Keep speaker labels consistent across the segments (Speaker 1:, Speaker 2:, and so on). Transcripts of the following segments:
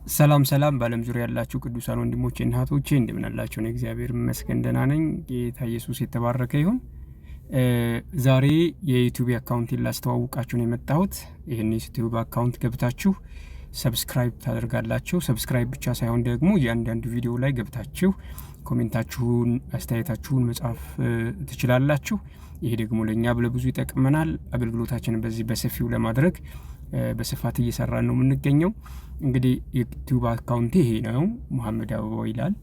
Speaker 1: ሰላም በዓለም ዙሪያ ያላችሁ ቅዱሳን ወንድሞቼ እና እህቶቼ እንደምን አላችሁ? እኔ እግዚአብሔር ይመስገን ደህና ነኝ። ጌታ ኢየሱስ የተባረከ ይሁን። ዛሬ የዩቲዩብ አካውንቴን ላስተዋውቃችሁ ነው የመጣሁት። ይህን የዩቲዩብ አካውንት ገብታችሁ ሰብስክራይብ ታደርጋላችሁ። ሰብስክራይብ ብቻ ሳይሆን ደግሞ እያንዳንዱ ቪዲዮ ላይ ገብታችሁ ኮሜንታችሁን፣ አስተያየታችሁን መጻፍ ትችላላችሁ። ይሄ ደግሞ ለእኛ ለብዙ ይጠቅመናል። አገልግሎታችንን በዚህ በሰፊው ለማድረግ በስፋት እየሰራን ነው የምንገኘው። እንግዲህ የዩቲዩብ አካውንቴ ይሄ ነው፣ መሐመድ አበባው ይላል።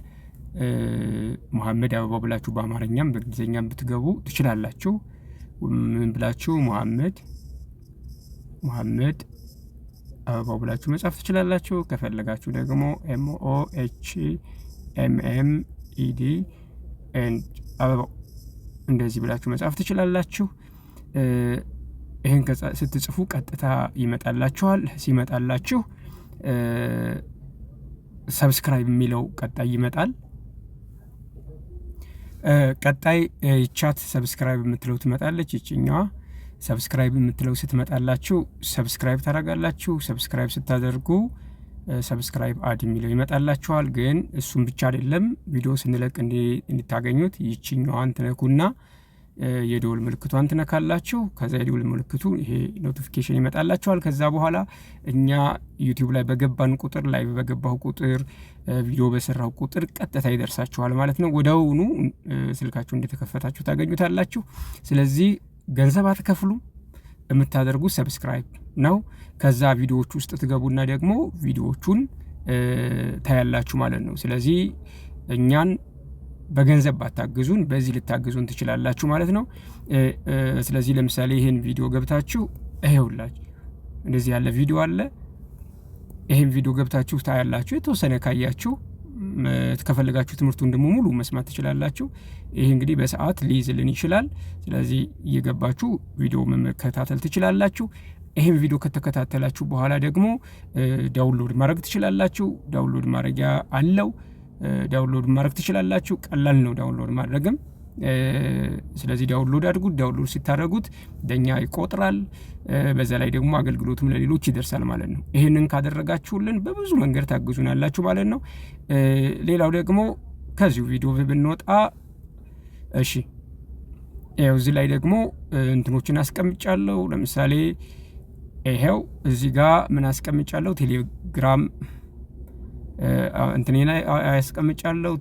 Speaker 1: መሐመድ አበባው ብላችሁ በአማርኛም በእንግሊዝኛም ብትገቡ ትችላላችሁ። ምን ብላችሁ መሐመድ አበባው ብላችሁ መጻፍ ትችላላችሁ። ከፈለጋችሁ ደግሞ MOHMMED አበባው እንደዚህ ብላችሁ መጻፍ ትችላላችሁ። ይህን ስትጽፉ ቀጥታ ይመጣላችኋል። ሲመጣላችሁ ሰብስክራይብ የሚለው ቀጣይ ይመጣል። ቀጣይ ቻት ሰብስክራይብ የምትለው ትመጣለች። ይችኛዋ ሰብስክራይብ የምትለው ስትመጣላችሁ ሰብስክራይብ ታደርጋላችሁ። ሰብስክራይብ ስታደርጉ ሰብስክራይብ አድ የሚለው ይመጣላችኋል። ግን እሱም ብቻ አይደለም፣ ቪዲዮ ስንለቅ እንድታገኙት ይችኛዋን ትነኩና የደወል ምልክቷን ትነካላችሁ። ከዛ የደወል ምልክቱ ይሄ ኖቲፊኬሽን ይመጣላችኋል። ከዛ በኋላ እኛ ዩቲዩብ ላይ በገባን ቁጥር ላይ በገባው ቁጥር ቪዲዮ በሰራው ቁጥር ቀጥታ ይደርሳችኋል ማለት ነው። ወዲያውኑ ስልካችሁ እንደተከፈታችሁ ታገኙታላችሁ። ስለዚህ ገንዘብ አትከፍሉ፣ የምታደርጉት ሰብስክራይብ ነው። ከዛ ቪዲዮዎች ውስጥ ትገቡና ደግሞ ቪዲዮዎቹን ታያላችሁ ማለት ነው። ስለዚህ እኛን በገንዘብ ባታግዙን በዚህ ልታግዙን ትችላላችሁ ማለት ነው። ስለዚህ ለምሳሌ ይሄን ቪዲዮ ገብታችሁ ይሄውላችሁ እንደዚህ ያለ ቪዲዮ አለ። ይሄን ቪዲዮ ገብታችሁ ታያላችሁ። የተወሰነ ካያችሁ ከፈለጋችሁ ትምህርቱን ደግሞ ሙሉ መስማት ትችላላችሁ። ይሄ እንግዲህ በሰዓት ሊይዝልን ይችላል። ስለዚህ እየገባችሁ ቪዲዮ መከታተል ትችላላችሁ። ይሄን ቪዲዮ ከተከታተላችሁ በኋላ ደግሞ ዳውንሎድ ማድረግ ትችላላችሁ። ዳውንሎድ ማድረጊያ አለው። ዳውንሎድ ማድረግ ትችላላችሁ። ቀላል ነው ዳውንሎድ ማድረግም። ስለዚህ ዳውንሎድ አድርጉት። ዳውንሎድ ሲታረጉት ለኛ ይቆጥራል። በዛ ላይ ደግሞ አገልግሎቱም ለሌሎች ይደርሳል ማለት ነው። ይሄንን ካደረጋችሁልን በብዙ መንገድ ታግዙናላችሁ ማለት ነው። ሌላው ደግሞ ከዚሁ ቪዲዮ ብንወጣ እሺ፣ ያው እዚህ ላይ ደግሞ እንትኖችን አስቀምጫለሁ። ለምሳሌ ይሄው እዚህ ጋር ምን አስቀምጫለሁ? ቴሌግራም እንትኔ ላይ አስቀምጫለሁ።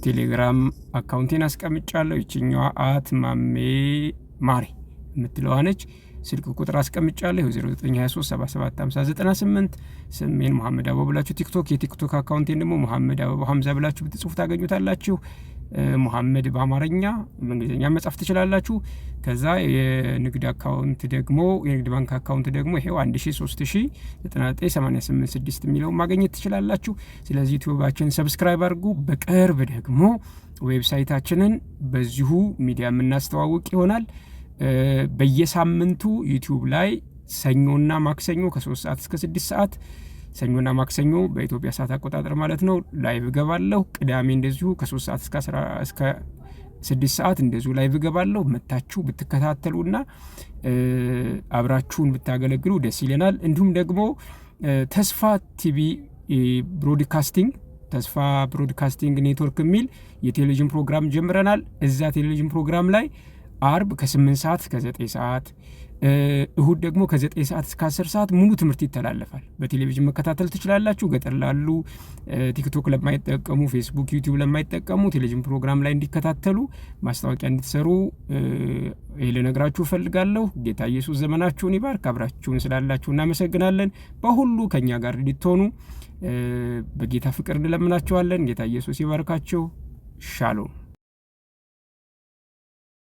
Speaker 1: ቴሌግራም አካውንቴን አስቀምጫለሁ። ይችኛዋ @ማሜ የምትለዋ ነች። ስልክ ቁጥር አስቀምጫለሁ 0923775098። ስሜን መሐመድ አበባው ብላችሁ የቲክቶክ አካውንቴን ደግሞ መሐመድ አበባው ሐምዛ ብላችሁ ብትጽፉ ታገኙታላችሁ። መሐመድ በአማርኛ በእንግሊዝኛ መጻፍ ትችላላችሁ። ከዛ የንግድ አካውንት ደግሞ የንግድ ባንክ አካውንት ደግሞ ይሄው 10399886 የሚለው ማግኘት ትችላላችሁ። ስለዚህ ዩቲዩባችንን ሰብስክራይብ አድርጉ። በቅርብ ደግሞ ዌብሳይታችንን በዚሁ ሚዲያ የምናስተዋውቅ ይሆናል። በየሳምንቱ ዩቲዩብ ላይ ሰኞና ማክሰኞ ከ3 ሰዓት እስከ 6 ሰዓት ሰኞና ማክሰኞ በኢትዮጵያ ሰዓት አቆጣጠር ማለት ነው ላይቭ እገባለሁ። ቅዳሜ እንደዚሁ ከ3 ሰዓት እስከ 6 ሰዓት እንደዚሁ ላይቭ እገባለሁ። መታችሁ ብትከታተሉና አብራችሁን ብታገለግሉ ደስ ይለናል። እንዲሁም ደግሞ ተስፋ ቲቪ ብሮድካስቲንግ ኔትወርክ የሚል የቴሌቪዥን ፕሮግራም ጀምረናል። እዛ ቴሌቪዥን ፕሮግራም ላይ አርብ ከ8 ሰዓት እስከ 9 ሰዓት፣ እሁድ ደግሞ ከ9 ሰዓት እስከ 10 ሰዓት ሙሉ ትምህርት ይተላለፋል። በቴሌቪዥን መከታተል ትችላላችሁ። ገጠር ላሉ ቲክቶክ ለማይጠቀሙ፣ ፌስቡክ፣ ዩቲዩብ ለማይጠቀሙ ቴሌቪዥን ፕሮግራም ላይ እንዲከታተሉ ማስታወቂያ እንድትሰሩ ልነግራችሁ እፈልጋለሁ። ጌታ ኢየሱስ ዘመናችሁን ይባርክ። አብራችሁን ስላላችሁ እናመሰግናለን። በሁሉ ከኛ ጋር እንድትሆኑ በጌታ ፍቅር እንለምናችኋለን። ጌታ ኢየሱስ ይባርካችሁ። ሻሎም